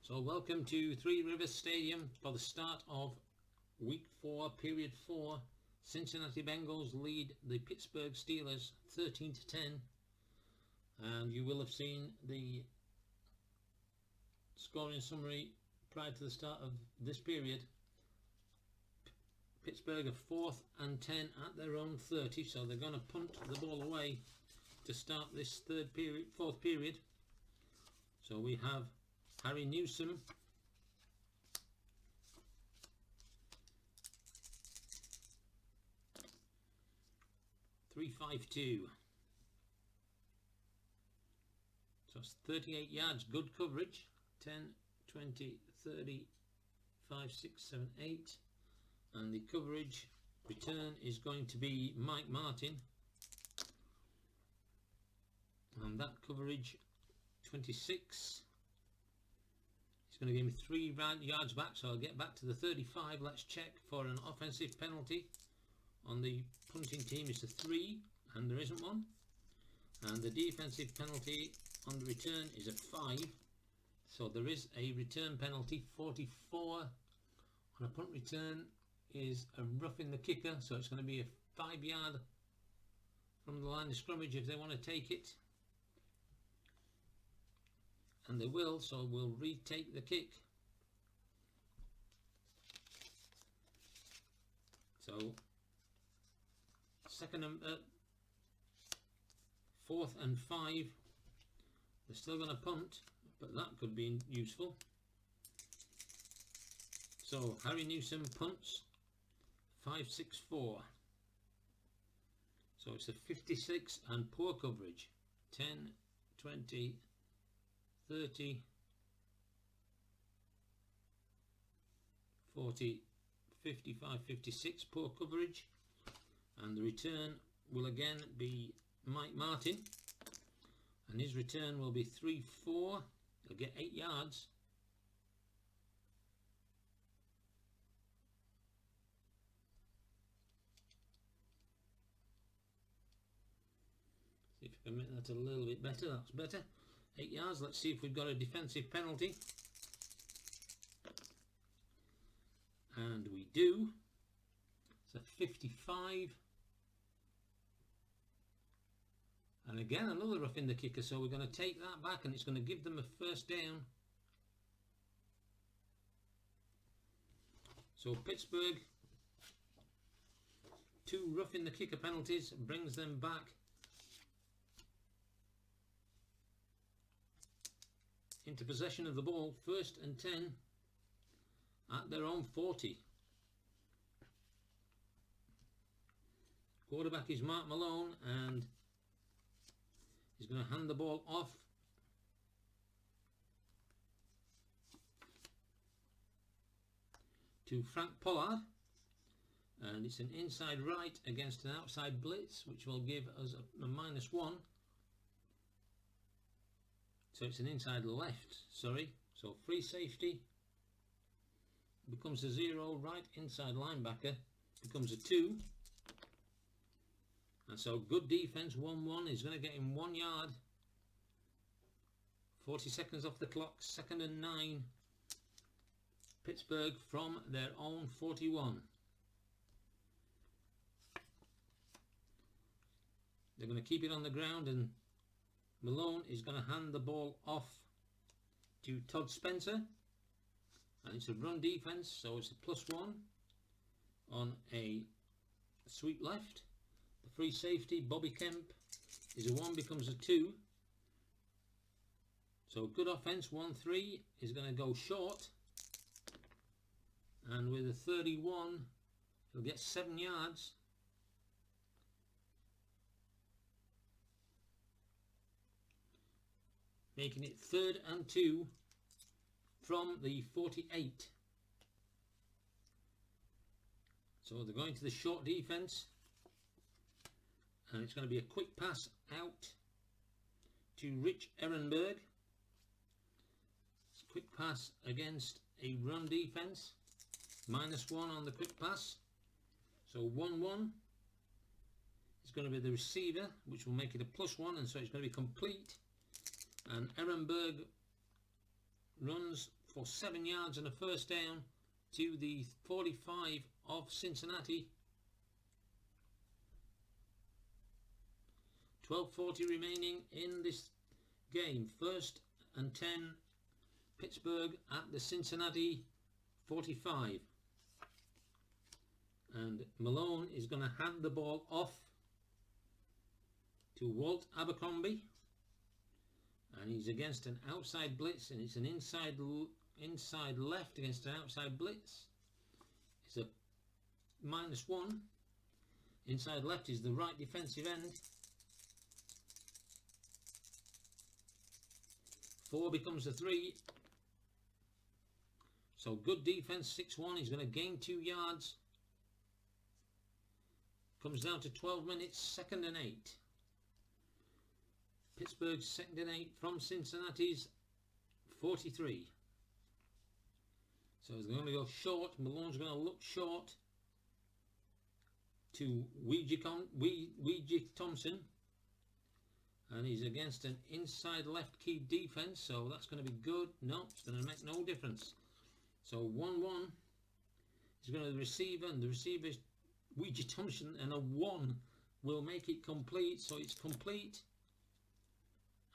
So welcome to Three Rivers Stadium for the start of Week 4, Period 4. Cincinnati Bengals lead the Pittsburgh Steelers 13-10. And you will have seen the scoring summary prior to the start of this period. Pittsburgh are 4th and 10 at their own 30, so they're going to punt the ball away to start this fourth period. So we have Harry Newsome, .352. So it's 38 yards, good coverage. 10, 20, 30, 5, 6, 7, 8. And the coverage return is going to be Mike Martin. And that coverage, 26. He's going to give me 3 yards back, so I'll get back to the 35. Let's check for an offensive penalty. On the punting team is a 3, and there isn't one. And the defensive penalty on the return is a 5. So there is a return penalty. 44 on a punt return is a roughing the kicker, so it's going to be a 5 yard from the line of scrimmage if they want to take it. And they will, so we'll retake the kick. So fourth and 5, they're still going to punt, but that could be useful. So Harry Newsome punts 5-6-4. So it's a 56 and poor coverage. 10, 20, 30, 40, 55, 56, poor coverage. And the return will again be Mike Martin. And his return will be 3-4. He'll get 8 yards. See if I can make that a little bit better. That's better. 8 yards. Let's see if we've got a defensive penalty. And we do. It's a 55. And again, another rough in the kicker. So we're going to take that back, and it's going to give them a first down. So Pittsburgh, 2 rough in the kicker penalties, brings them back into possession of the ball, 1st and 10 at their own 40. Quarterback is Mark Malone, and he's going to hand the ball off to Frank Pollard, and it's an inside right against an outside blitz, which will give us a -1. So it's an inside left, sorry. So free safety becomes a 0, right inside linebacker becomes a 2. And so good defense, 1-1, is going to get him 1 yard. 40 seconds off the clock, 2nd and 9. Pittsburgh from their own 41. They're going to keep it on the ground, and Malone is going to hand the ball off to Todd Spencer, and it's a run defense, so it's a +1 on a sweep left. The free safety, Bobby Kemp, is a 1, becomes a 2. So good offense, 1-3 is going to go short, and with a 31 he'll get 7 yards. Making it 3rd and 2 from the 48. So they're going to the short defense, and it's going to be a quick pass out to Rich Ehrenberg. It's a quick pass against a run defense, -1 on the quick pass. So 1-1 is going to be the receiver, which will make it a +1, and so it's going to be complete. And Ehrenberg runs for 7 yards and a first down to the 45 of Cincinnati. 12:40 remaining in this game. 1st and 10, Pittsburgh at the Cincinnati 45. And Malone is going to hand the ball off to Walt Abercrombie. And he's against an outside blitz, and it's an inside left against an outside blitz. It's a -1. Inside left is the right defensive end. 4 becomes a 3. So good defense, 6-1. He's going to gain 2 yards. Comes down to 12 minutes, 2nd and 8. Pittsburgh's 2nd and 8 from Cincinnati's 43. So he's going to go short. Malone's going to look short to Weege Thompson. And he's against an inside left key defense, so that's going to be good. No, it's going to make no difference. So 1-1. He's going to the receiver, and the receiver is Weege Thompson, and a 1 will make it complete. So it's complete.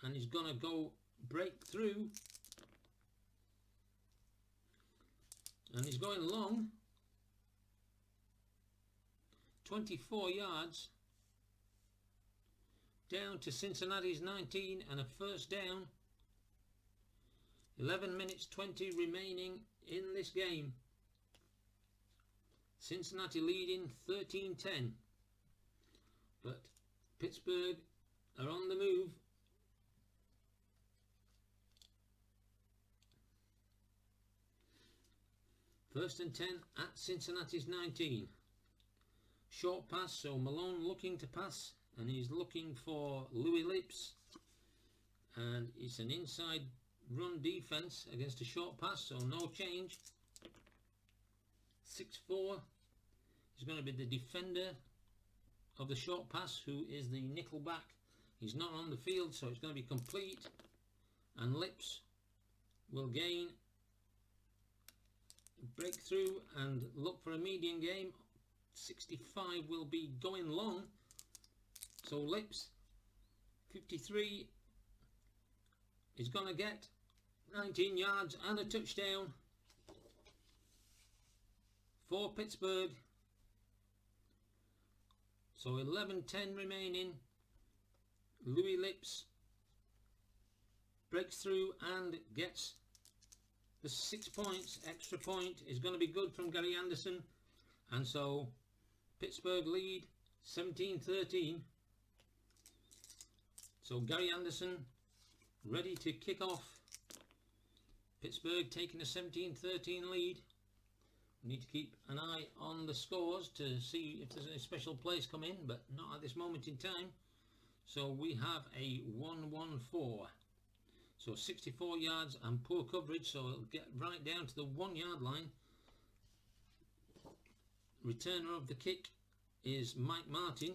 And he's going to go break through. And he's going long. 24 yards. Down to Cincinnati's 19 and a first down. 11 minutes 20 remaining in this game. Cincinnati leading 13-10. But Pittsburgh are on the move. First and 10 at Cincinnati's 19. Short pass, so Malone looking to pass, and he's looking for Louis Lips. And it's an inside run defense against a short pass, so no change. 6-4 is going to be the defender of the short pass, who is the nickel back. He's not on the field, so it's going to be complete. And Lips will gain, break through and look for a median game. 65 will be going long. So Lips, 53, is going to get 19 yards and a touchdown for Pittsburgh. So 11-10 remaining. Louis Lips breaks through and gets the 6 points. Extra point is going to be good from Gary Anderson. And so Pittsburgh lead 17-13. So Gary Anderson ready to kick off. Pittsburgh taking a 17-13 lead. We need to keep an eye on the scores to see if there's any special plays come in, but not at this moment in time. So we have a 1-1-4. So 64 yards and poor coverage, so it'll get right down to the 1 yard line. Returner of the kick is Mike Martin.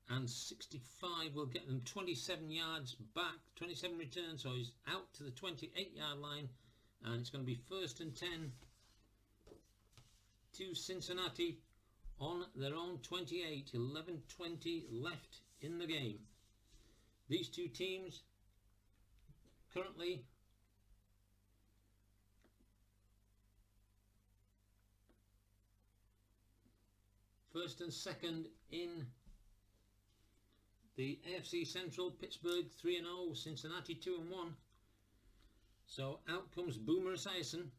And 65 will get them 27 yards back, 27 returns, so he's out to the 28 yard line. And it's going to be 1st and 10 to Cincinnati on their own 28. 11:20 left in the game. These two teams currently first and second in the AFC Central. Pittsburgh 3-0, Cincinnati 2-1. So out comes Boomer Esiason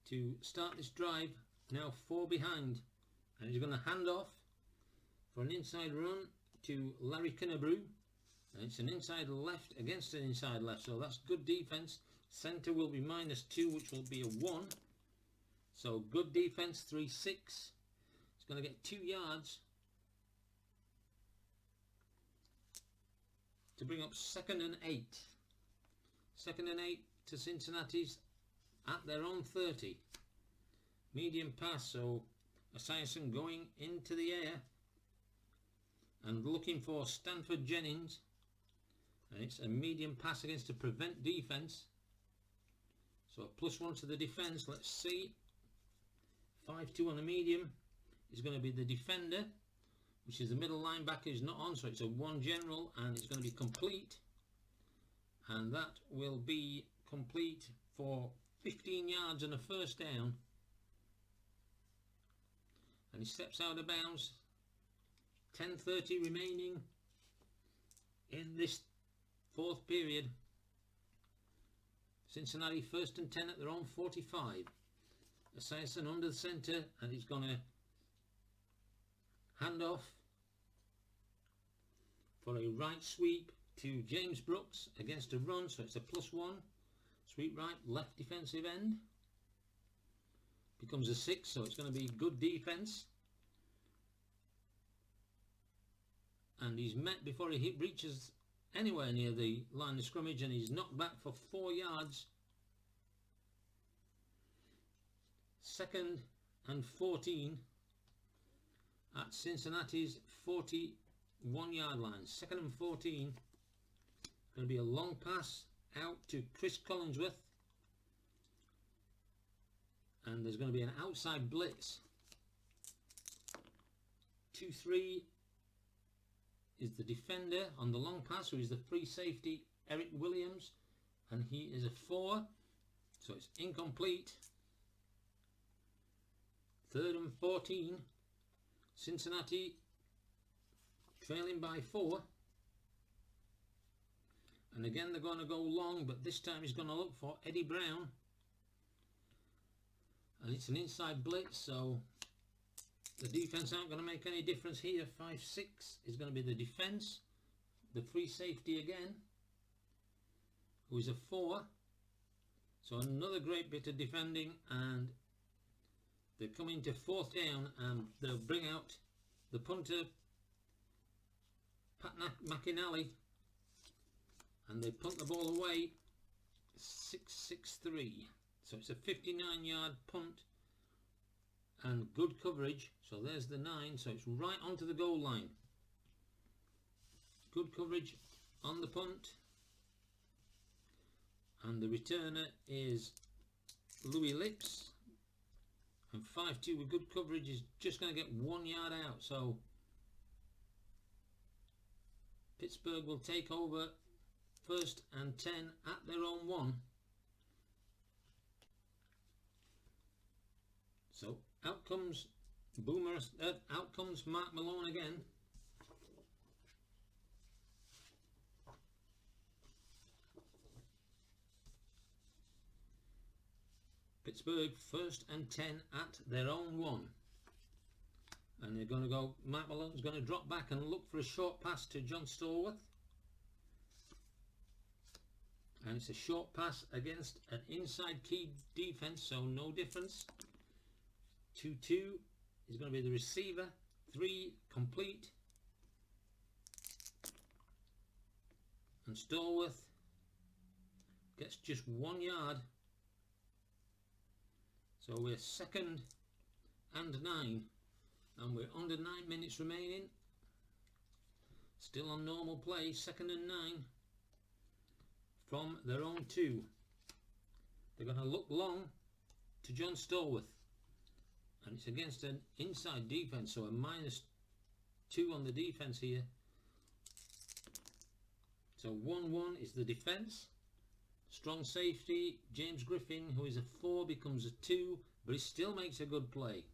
to start this drive. Now 4 behind, and he's going to hand off for an inside run to Larry Kennebrew. And it's an inside left against an inside left, so that's good defense. Center will be -2, which will be a 1. So good defense, 3-6. It's going to get 2 yards to bring up 2nd and 8. 2nd and 8 to Cincinnati's at their own 30. Medium pass, so Esiason going into the air and looking for Stanford Jennings. And it's a medium pass against a prevent defence. So a +1 to the defence. Let's see. 5-2 on the medium is going to be the defender, which is the middle linebacker is not on, so it's a 1 general, and it's going to be complete. And that will be complete for 15 yards and a first down. And he steps out of bounds. 10:30 remaining in this fourth period. Cincinnati 1st and 10 at their own 45. Esiason under the centre, and he's going to hand off for a right sweep to James Brooks against a run, so it's a +1. Sweep right, left defensive end. Becomes a 6, so it's going to be good defence. And he's met before he reaches anywhere near the line of scrimmage, and he's knocked back for 4 yards. 2nd and 14 at Cincinnati's 41-yard line. 2nd and 14. Going to be a long pass out to Chris Collinsworth. And there's going to be an outside blitz. 2-3 is the defender on the long pass, who is the free safety Eric Williams, and he is a 4, so it's incomplete. 3rd and 14, Cincinnati trailing by 4, and again they're going to go long, but this time he's going to look for Eddie Brown, and it's an inside blitz, so the defense aren't going to make any difference here. 5-6 is going to be the defense. The free safety again, who is a 4. So another great bit of defending, and they're coming to 4th down, and they'll bring out the punter, Pat McInally, and they punt the ball away. 6-6-3. So it's a 59-yard punt. And good coverage, so there's the 9, so it's right onto the goal line. Good coverage on the punt, and the returner is Louis Lips, and 5-2 with good coverage is just going to get 1 yard out, so Pittsburgh will take over 1st and 10 at their own 1. So out comes out comes Mark Malone again. Pittsburgh 1st and 10 at their own 1. And they're going to go, Mark Malone's going to drop back and look for a short pass to John Stallworth. And it's a short pass against an inside key defense, so no difference. 2-2 is going to be the receiver. 3 complete. And Stallworth gets just 1 yard. So we're 2nd and 9. And we're under 9 minutes remaining. Still on normal play. 2nd and 9. From their own 2. They're going to look long to John Stallworth. And it's against an inside defense, so a -2 on the defense here. So 1-1 is the defense. Strong safety, James Griffin, who is a 4, becomes a 2, but he still makes a good play.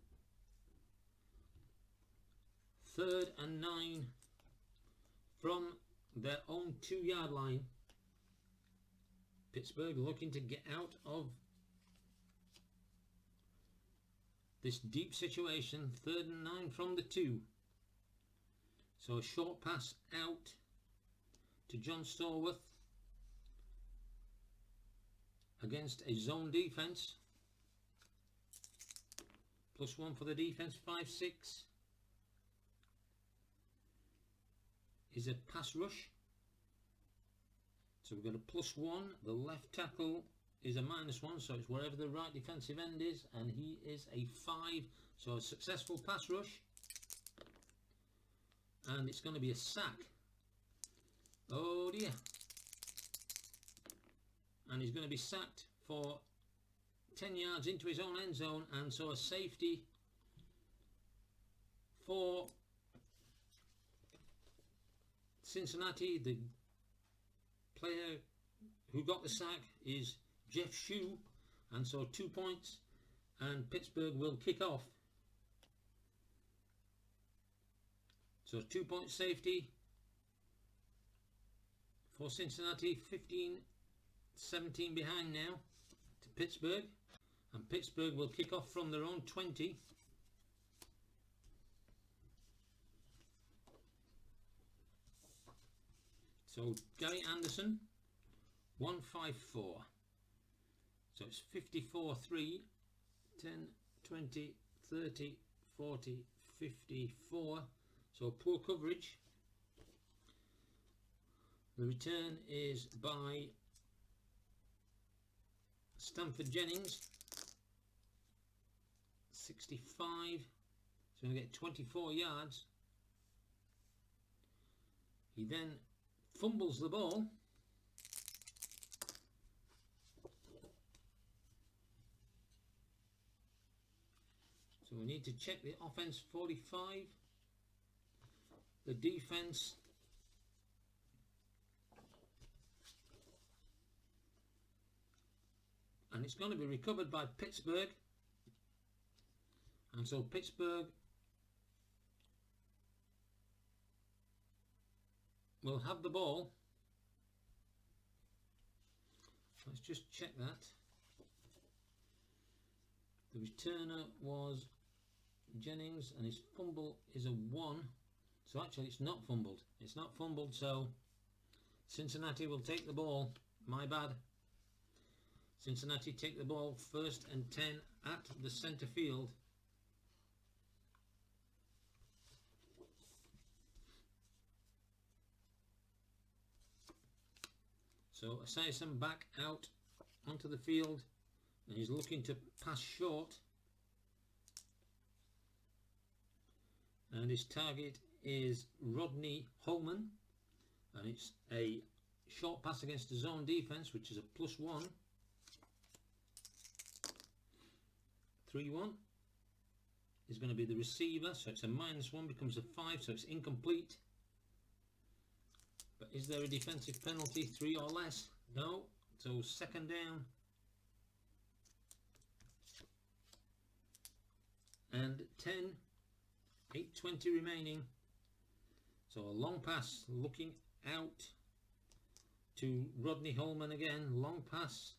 3rd and 9 from their own 2-yard line. Pittsburgh looking to get out of this deep situation. 3rd and 9 from the 2. So a short pass out to John Stallworth against a zone defense. +1 for the defense. 5-6 is a pass rush. So we've got a +1. The left tackle is a -1, so it's wherever the right defensive end is, and he is a 5. So a successful pass rush. And it's going to be a sack. Oh dear. and he's going to be sacked for 10 yards into his own end zone, and so a safety for Cincinnati. The player who got the sack is Jeff Shue, and so 2 points, and Pittsburgh will kick off. So 2 point safety for Cincinnati, 15-17 behind now to Pittsburgh, and Pittsburgh will kick off from their own 20. So Gary Anderson, 154. So it's 54-3, 10, 20, 30, 40, 54. So poor coverage. The return is by Stanford Jennings, 65. So going to get 24 yards. He then fumbles the ball. So we need to check the offense. 45. The defense. And it's going to be recovered by Pittsburgh. And so Pittsburgh will have the ball. Let's just check that. The returner was Jennings, and his fumble is a 1. So actually it's not fumbled. It's not fumbled, so Cincinnati will take the ball. My bad. Cincinnati take the ball 1st and 10 at the centre field. So Esiason back out onto the field, and he's looking to pass short. And his target is Rodney Holman, and it's a short pass against the zone defense, which is a +1. 3-1 is going to be the receiver, so it's a -1, becomes a 5, so it's incomplete. But is there a defensive penalty, 3 or less? No. So 2nd down. And 10, 8:20 remaining. So a long pass looking out to Rodney Holman again. Long pass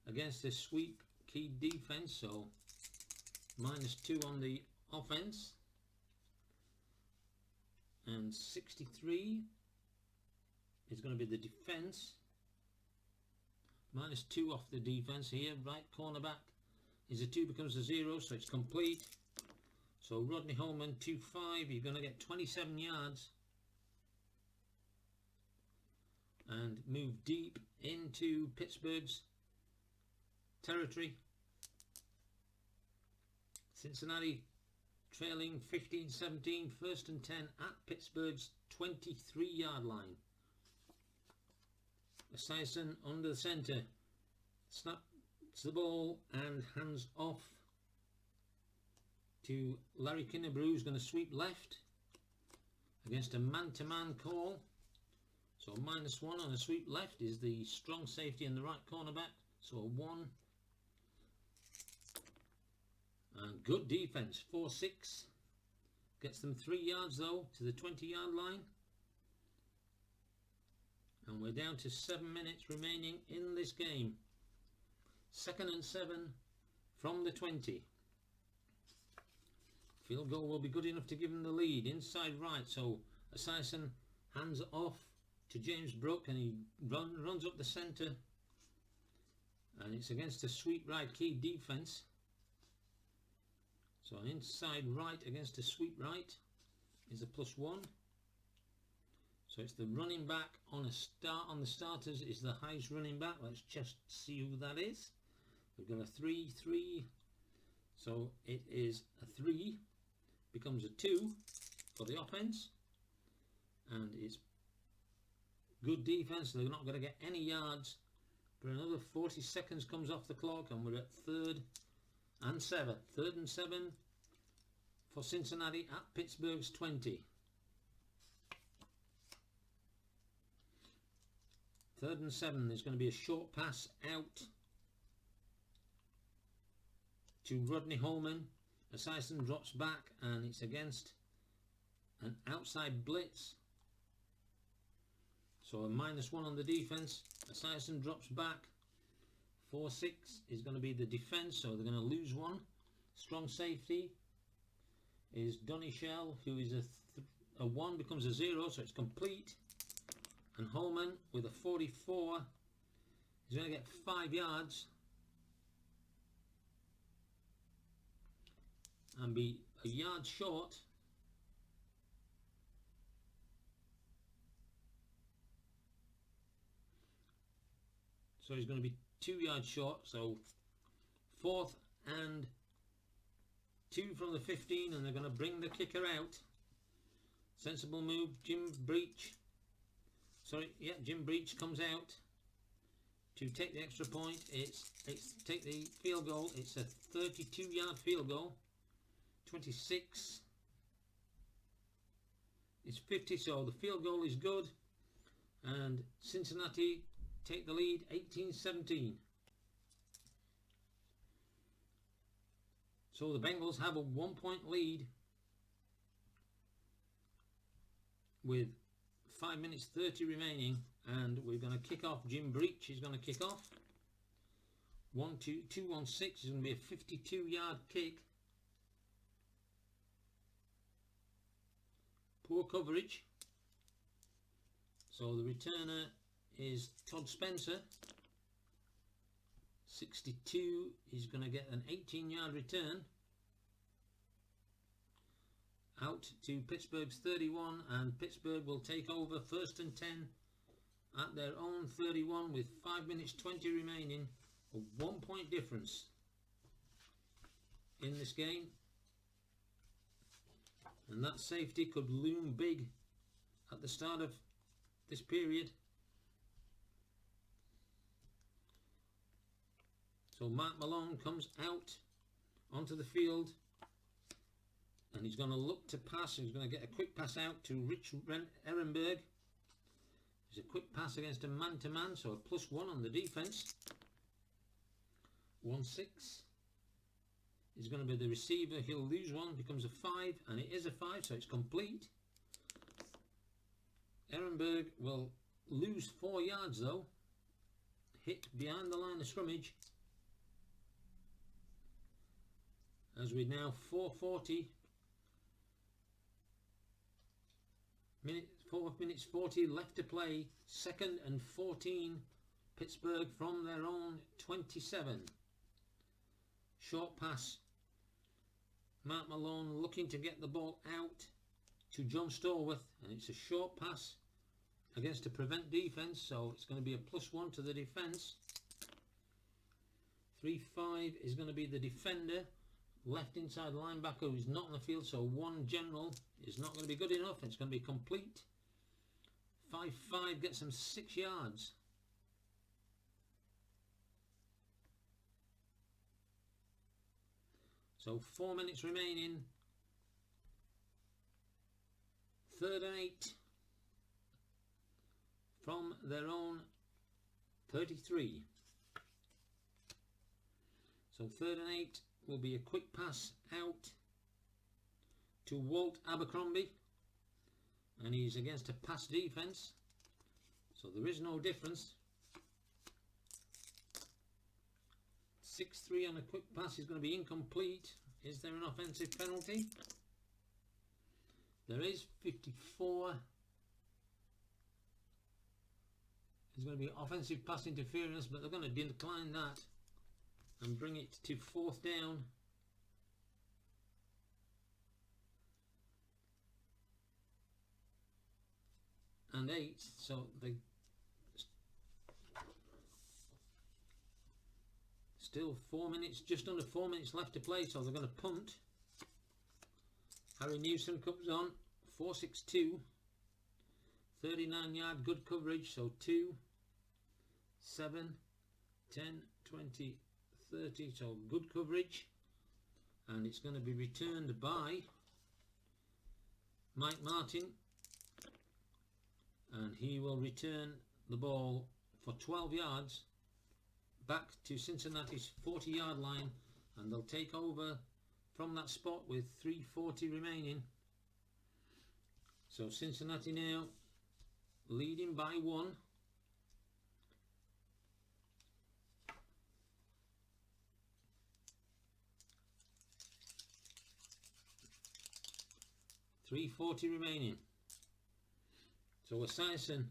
against the sweep key defense, so -2 on the offense. And 63 is going to be the defense. -2 off the defense here. Right cornerback is a 2, becomes a 0, so it's complete. So Rodney Holman, 2-5. You're going to get 27 yards. And move deep into Pittsburgh's territory. Cincinnati trailing 15-17, 1st and 10 at Pittsburgh's 23-yard line. Esiason under the centre, snaps the ball and hands off to Larry Kinnebrew, who's going to sweep left against a man-to-man call. So -1 on a sweep left is the strong safety and the right cornerback, so a 1. And good defense, 4-6. Gets them 3 yards though to the 20-yard line. And we're down to 7 minutes remaining in this game. 2nd and 7 from the 20. Field goal will be good enough to give them the lead. Inside right, so Esiason hands off to James Brooke, and he runs up the centre. And it's against a sweep right key defense. So an inside right against a sweep right is a +1. So it's the running back on the starters is the highest running back. Let's just see who that is. We've got a 3-3. So it is a 3, becomes a 2 for the offense. And it's good defense. They're not going to get any yards But another 40 seconds comes off the clock and we're at 3rd and 7. 3rd and 7 for Cincinnati at Pittsburgh's 20. 3rd and 7. There's going to be a short pass out to Rodney Holman. Esiason drops back and it's against an outside blitz. So a -1 on the defense. Esiason drops back. 4-6 is going to be the defense, so they're going to lose one. Strong safety is Donny Shell, who is a 1 becomes a 0, so it's complete. And Holman with a 44 is going to get 5 yards and be a yard short. So he's going to be 2 yards short. So 4th and 2 from the 15, and they're going to bring the kicker out. Sensible move. Jim Breach comes out to take the extra point. It's take the field goal. It's a 32-yard field goal. 26. It's 50, so the field goal is good, and Cincinnati take the lead 18-17. So the Bengals have a 1-point lead with 5 minutes 30 remaining, and we're going to kick off. Jim Breach is going to kick off. 2-1-6 is going to be a 52-yard kick. Poor coverage. So the returner is Todd Spencer. 62 is going to get an 18-yard return out to Pittsburgh's 31, and Pittsburgh will take over 1st and 10 at their own 31 with 5 minutes 20 remaining. A 1-point difference in this game, and that safety could loom big at the start of this period. So Mark Malone comes out onto the field, and he's going to look to pass. He's going to get a quick pass out to Rich Ehrenberg. It's a quick pass against a man-to-man, so a +1 on the defense. 1-6 is going to be the receiver. He'll lose one, becomes a 5, and it is a 5, so it's complete. Ehrenberg will lose 4 yards though. Hit behind the line of scrimmage. As we now 4 minutes 40 left to play. 2nd and 14. Pittsburgh from their own 27. Short pass. Mark Malone looking to get the ball out to John Stallworth, and it's a short pass against a prevent defense, so it's going to be a +1 to the defense. 3-5 is going to be the defender. Left inside linebacker who's not on the field, so 1 general is not going to be good enough. It's going to be complete. 5-5 gets them 6 yards. So 4 minutes remaining. 3rd and 8 from their own 33. So 3rd and 8 will be a quick pass out to Walt Abercrombie, and he's against a pass defense, so there is no difference. 6-3 on a quick pass is going to be incomplete. Is there an offensive penalty? There is. 54. There's going to be offensive pass interference, but they're going to decline that and bring it to 4th down. And 8, so they still 4 minutes, just under 4 minutes left to play, so they're going to punt. Harry Newsom comes on. 4-6-2, 39-yard good coverage, so 2, 7, 10, 20, 30, so good coverage, and it's going to be returned by Mike Martin, and he will return the ball for 12 yards back to Cincinnati's 40-yard line, and they'll take over from that spot with 3:40 remaining. So Cincinnati now leading by 1. .340 remaining. So Esiason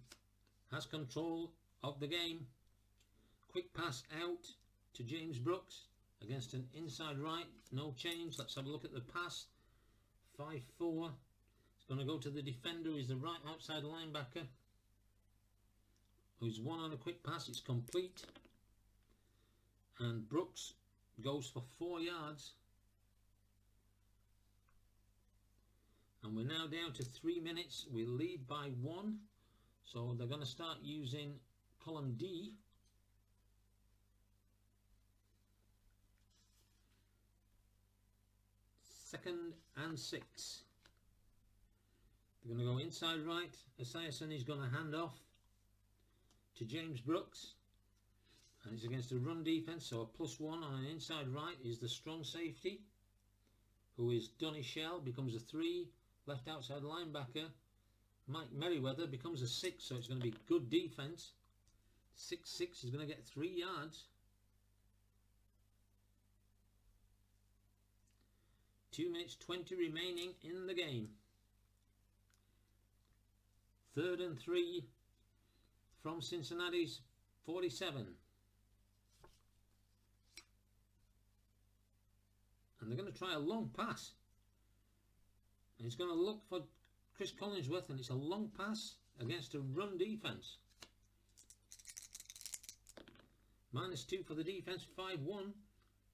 has control of the game. Quick pass out to James Brooks against an inside right. No change. Let's have a look at the pass. 5-4. It's going to go to the defender, who's the right outside linebacker, who's won on a quick pass. It's complete. And Brooks goes for 4 yards. And we're now down to 3 minutes. We lead by 1. So they're going to start using column D. Second and 6. They're going to go inside right. Esiason is going to hand off to James Brooks. And it's against a run defense. So a +1 on an inside right is the strong safety, who is Donny Shell, becomes a 3. Left outside linebacker Mike Merriweather becomes a 6, so it's going to be good defense. 6-6 is going to get 3 yards. 2 minutes 20 remaining in the game. 3rd and 3 from Cincinnati's 47. And they're going to try a long pass. And he's going to look for Chris Collinsworth, and it's a long pass against a run defense. -2 for the defense, 5-1.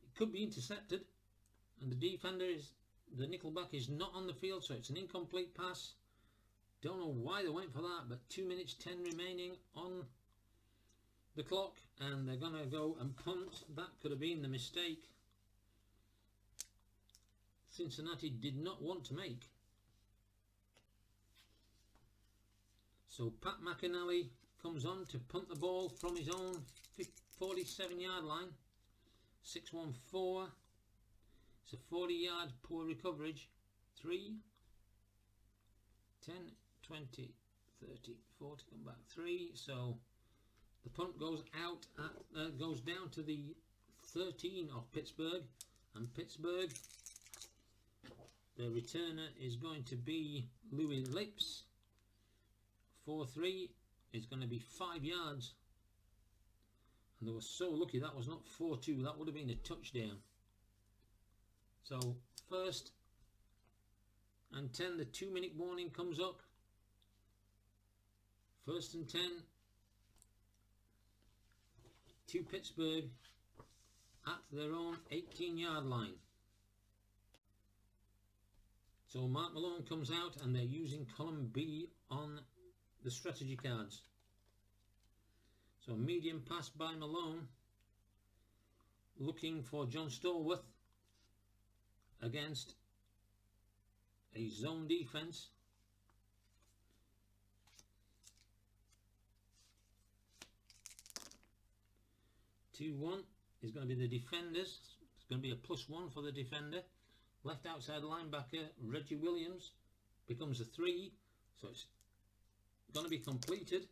It could be intercepted, and the defender is, the nickelback is not on the field, so it's an incomplete pass. Don't know why they went for that, but 2 minutes 10 remaining on the clock, and they're going to go and punt. That could have been the mistake Cincinnati did not want to make. So Pat McInally comes on to punt the ball from his own 47-yard line. 6-1-4. It's a 40-yard poor recoverage. 3, 10, 20, 30, 40, come back 3. So the punt goes out at, goes down to the 13 of Pittsburgh, and Pittsburgh, the returner is going to be Louis Lips. 4-3 is going to be 5 yards, and they were so lucky that was not 4-2. That would have been a touchdown. So 1st and 10, the 2-minute warning comes up. 1st and 10 to Pittsburgh at their own 18-yard line. So Mark Malone comes out, and they're using column B on the strategy cards. So medium pass by Malone, looking for John Stallworth against a zone defense. (2-1) is going to be the defenders. It's going to be a +1 for the defender. Left outside linebacker Reggie Williams becomes a 3, so it's going to be completed.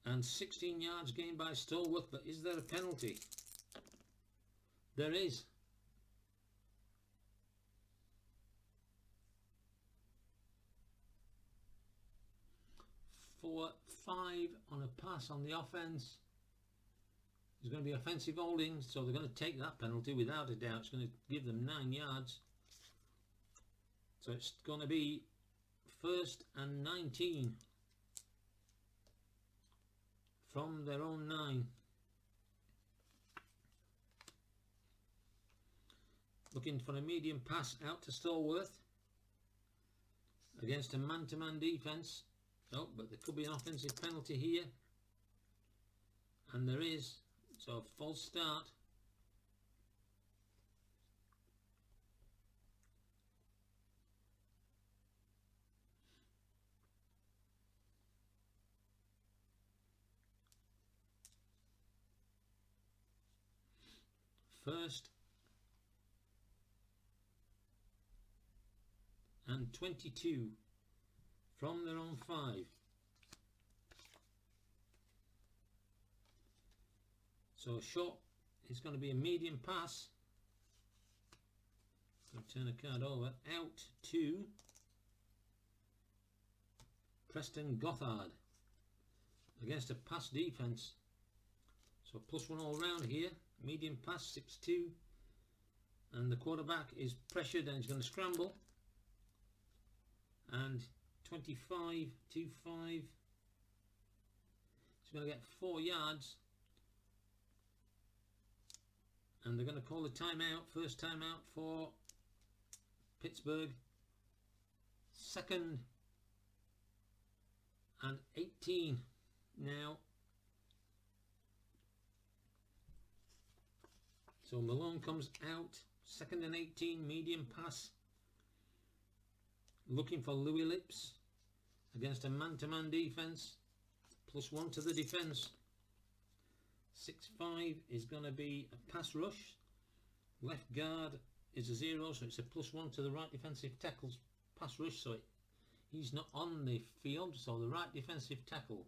And 16 yards gained by Stallworth, but is there a penalty? There is. For 5 on a pass on the offense. There's going to be offensive holding, so they're going to take that penalty without a doubt. It's going to give them 9 yards. So it's going to be 1st and 19 from their own 9. Looking for a medium pass out to Stallworth against a man-to-man defense. Oh, but there could be an offensive penalty here. and there is, so false start. First and 22 from their own 5. So short is going to be a medium pass. Going to turn a card over. Out to Preston Gothard against a pass defence. So +1 all round here. Medium pass 6-2, and the quarterback is pressured and he's going to scramble. And 25-5. He's going to get 4 yards. And they're going to call the timeout. First timeout for Pittsburgh. 2nd and 18 now. So Malone comes out. 2nd and 18, medium pass. Looking for Louis Lips against a man-to-man defense. +1 to the defense. 6-5 is going to be a pass rush. Left guard is a 0, so it's a +1 to the right defensive tackle's pass rush. So he's not on the field, so the right defensive tackle,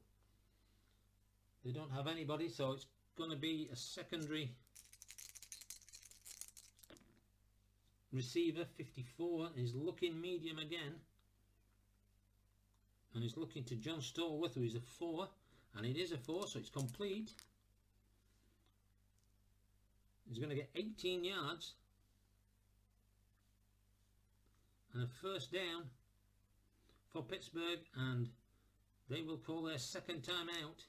they don't have anybody, so it's going to be a secondary receiver. 54 is looking medium again, and he's looking to John Stallworth, who is a 4, and it is a 4, so it's complete. He's going to get 18 yards and a first down for Pittsburgh, and they will call their second time out.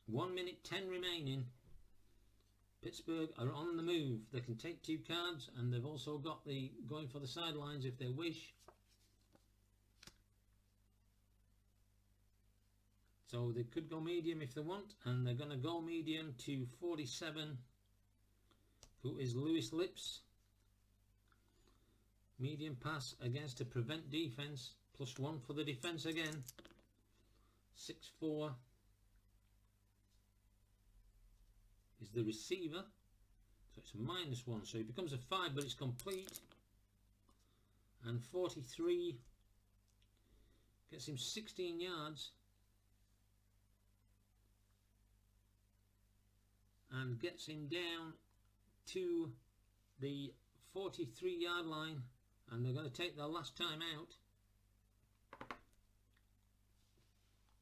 1 minute 10 remaining. Pittsburgh are on the move. They can take 2 cards, and they've also got the going for the sidelines if they wish. So they could go medium if they want, and they're going to go medium to 47, who is Louis Lips. Medium pass against a prevent defense, +1 for the defense again. 6-4 is the receiver, so it's a -1, so it becomes a 5, but it's complete. And 43 gets him 16 yards and gets him down to the 43-yard line, and they're going to take their last time out.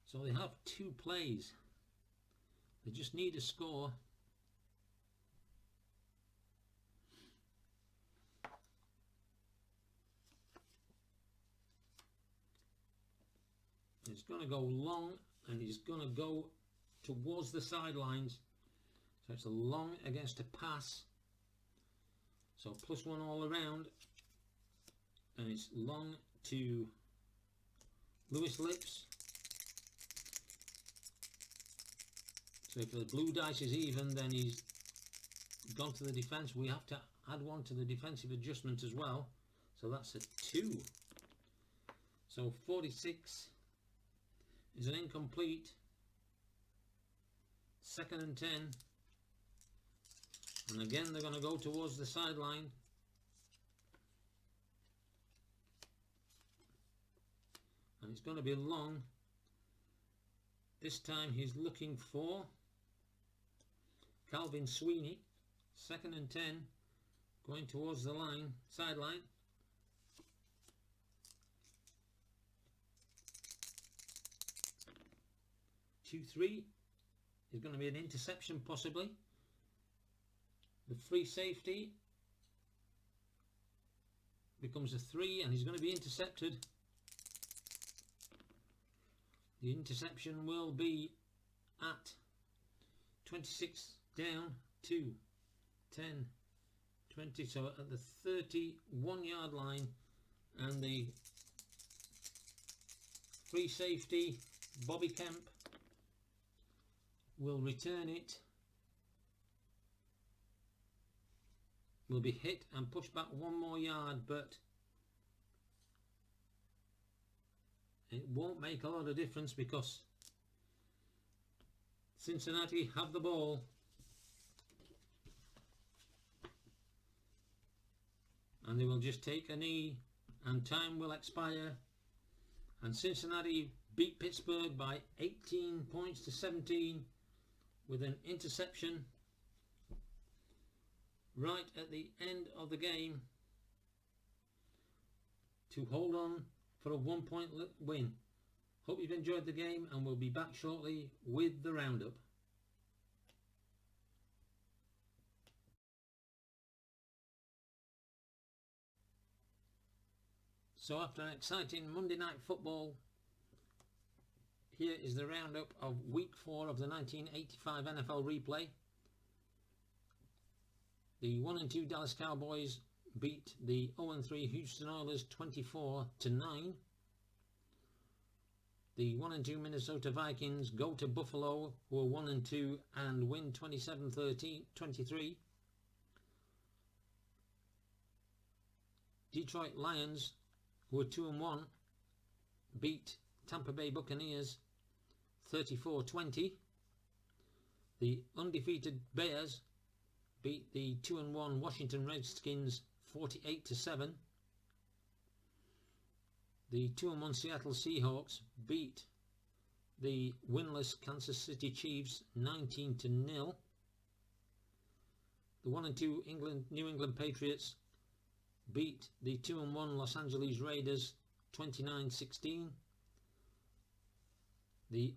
So they have 2 plays. They just need a score. It's going to go long, and he's going to go towards the sidelines. So it's a long against a pass. So +1 all around, and it's long to Louis Lips. So if the blue dice is even, then he's gone to the defense. We have to add 1 to the defensive adjustment as well. So that's a 2. So 46 is an incomplete. 2nd and 10. And again, they're going to go towards the sideline. And it's going to be long. This time he's looking for Calvin Sweeney. 2nd and 10. Going towards the line, sideline. Two-3 is going to be an interception possibly. The free safety becomes a 3, and he's going to be intercepted. The interception will be at 26 down to 10, 20, so at the 31-yard line, and the free safety Bobby Kemp will return it. Will be hit and pushed back 1 more yard, but it won't make a lot of difference because Cincinnati have the ball. And they will just take a knee and time will expire. And Cincinnati beat Pittsburgh by 18 points to 17 with an interception right at the end of the game to hold on for a 1-point win. Hope you've enjoyed the game and we'll be back shortly with the roundup. So after an exciting Monday Night Football, here is the roundup of Week 4 of the 1985 NFL replay. The 1-2 Dallas Cowboys beat the 0-3 Houston Oilers 24-9. The 1-2 Minnesota Vikings go to Buffalo, who are 1-2, and win 27-23. Detroit Lions, who are 2-1, beat Tampa Bay Buccaneers 34-20. The undefeated Bears beat the 2-1 Washington Redskins 48-7. The 2-1 Seattle Seahawks beat the winless Kansas City Chiefs 19-0. The 1-2 New England Patriots beat the 2-1 Los Angeles Raiders 29-16. The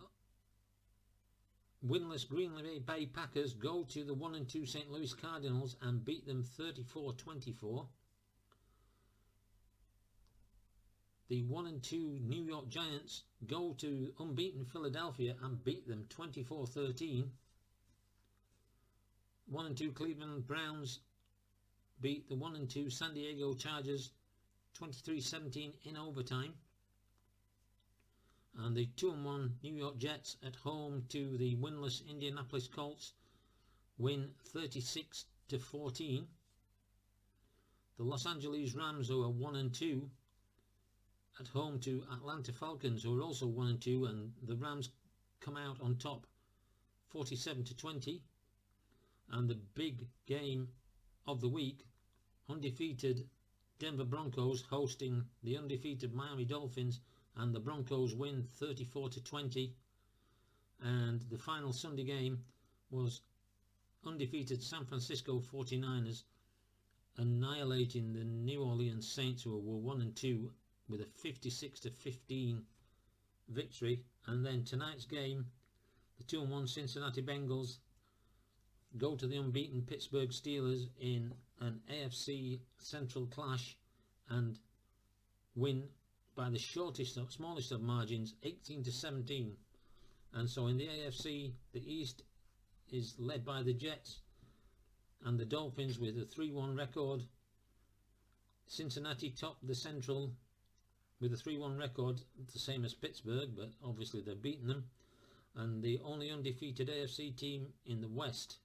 winless Green Bay Packers go to the 1-2 St. Louis Cardinals and beat them 34-24. The 1-2 New York Giants go to unbeaten Philadelphia and beat them 24-13. 1-2 Cleveland Browns beat the 1-2 San Diego Chargers 23-17 in overtime. And the 2-1 New York Jets at home to the winless Indianapolis Colts win 36-14. The Los Angeles Rams, who are 1-2, at home to Atlanta Falcons, who are also 1-2, and the Rams come out on top 47-20. And the big game of the week, undefeated Denver Broncos hosting the undefeated Miami Dolphins, and the Broncos win 34-20. And the final Sunday game was undefeated San Francisco 49ers annihilating the New Orleans Saints, who were 1-2, with a 56-15 victory. And then tonight's game, the 2-1 Cincinnati Bengals go to the unbeaten Pittsburgh Steelers in an AFC Central clash and win by the smallest of margins, 18-17. And so in the AFC, the East is led by the Jets and the Dolphins with a 3-1 record. Cincinnati top the Central with a 3-1 record, the same as Pittsburgh, but obviously they've beaten them. And the only undefeated AFC team in the West,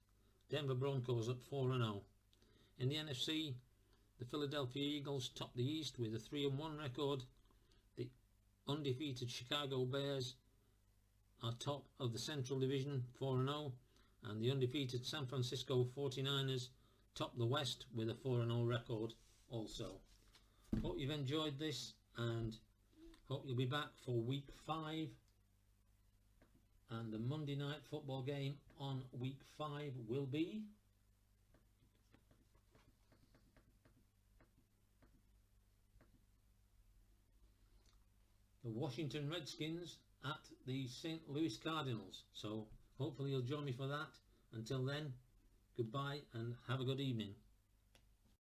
Denver Broncos, at 4-0. In the NFC, the Philadelphia Eagles top the East with a 3-1 record. The undefeated Chicago Bears are top of the Central Division, 4-0. And the undefeated San Francisco 49ers top the West with a 4-0 record also. Hope you've enjoyed this and hope you'll be back for week 5. And the Monday Night Football game on week 5 will be the Washington Redskins at the St. Louis Cardinals. So hopefully you'll join me for that. Until then, goodbye and have a good evening.